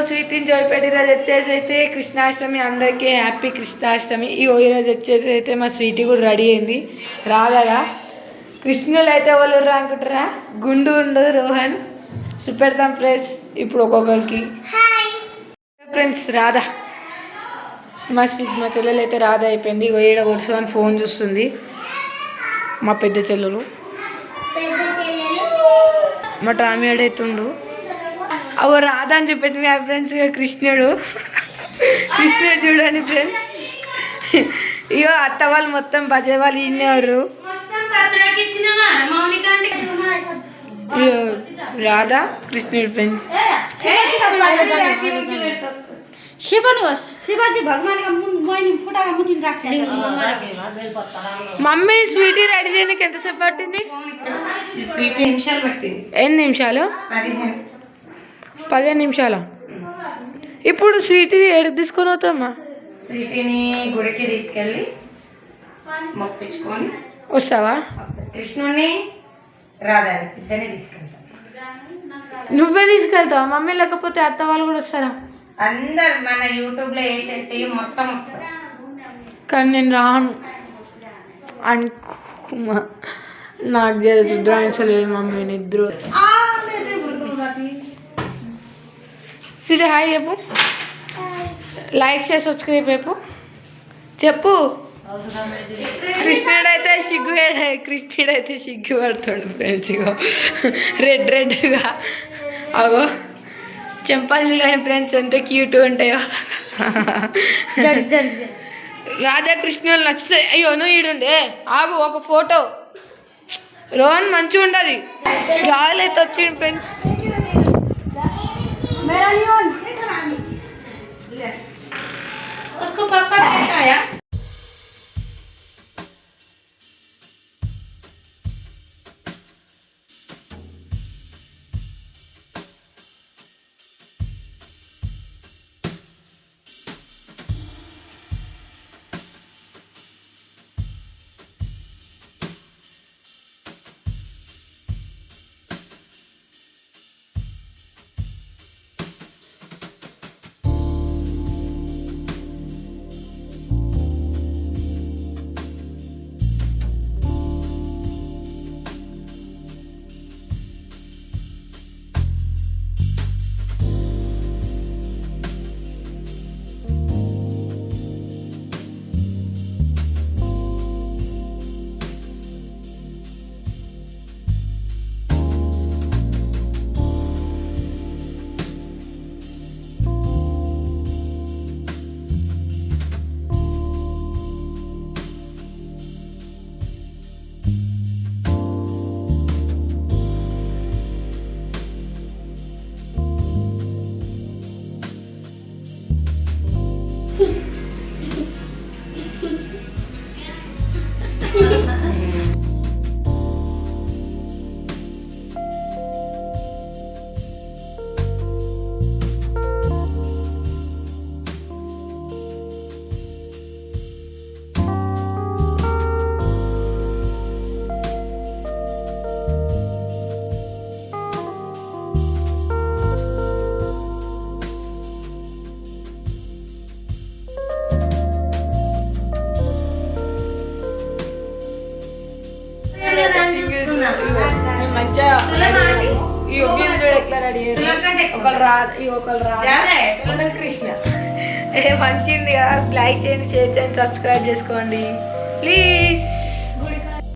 Sweet ఎంజాయ్పేట ఈరోజు వచ్చేసి అయితే కృష్ణాష్టమి, అందరికీ హ్యాపీ కృష్ణాష్టమి. ఈరోజు వచ్చేసి అయితే మా స్వీటీ కూడా రెడీ అయింది రాధగా. కృష్ణులు అయితే వాళ్ళు అనుకుంటారా, గుండు రోహన్ చూపెడతాం ఫ్రెండ్స్ ఇప్పుడు ఒక్కొక్కరికి. ఫ్రెండ్స్ రాధ మా చెల్లెలు అయితే రాధ అయిపోయింది. ఏడ కొడుసు అని ఫోన్ చూస్తుంది మా పెద్ద చెల్లెలు. మా టామీ ఆడైతుండు అవ రాధ అని చెప్పేటి ఫ్రెండ్స్. కృష్ణుడు చూడండి ఫ్రెండ్స్. ఇగో అత్త వాళ్ళు మొత్తం బజే వాళ్ళు ఇన్నేవారు. రాధ కృష్ణుడు ఫ్రెండ్స్. शिवाजी भगवान का फुटा का मुठी रखे మమ్మీ స్వీటీ రెడీ చేయడానికి ఎంతసేపు పట్టింది? ఎన్ని నిమిషాలు? 15 నిమిషాలు. ఇప్పుడు స్వీటీ ఎక్కడికి తీసుకొని వస్తామా? స్వీటీని గుడికి తీసుకెళ్ళి మొక్కించుకొని వస్తావా? కృష్ణుని రాధాని ఇద్దరిని తీసుకెళ్తాం. నువ్వే తీసుకెళ్తావా మమ్మీ? లేకపోతే అత్త వాళ్ళు కూడా వస్తారా? అందరు మన యూట్యూబ్ లో వేసేటి మొత్తం వస్తారు. కానీ నేను రాను అనుకుమా, నాకు తెలియదు డ్రాయింగ్స్ లేదు మమ్మీ. నిద్ర సిరి హాయ్ చెప్పు, లైక్ చేసి సబ్స్క్రైబ్ చెప్పు. కృష్ణుడైతే సిగ్గు పడుతాడు ఫ్రెండ్స్. ఇగో రెడ్గా అగో చెంపాలు చూడండి ఫ్రెండ్స్, ఎంత క్యూట్ ఉంటాయో. రాధాకృష్ణులు నచ్చుతాయి. అయ్యో నువ్వు ఈడుండే ఆగు ఒక ఫోటో. రోహన్ మంచిగా ఉండదు. రాళ్ళైతే వచ్చింది ఫ్రెండ్స్. కృష్ణ మంచిది. లైక్ చేయండి, షేర్ చేయండి, సబ్స్క్రైబ్ చేసుకోండి ప్లీజ్.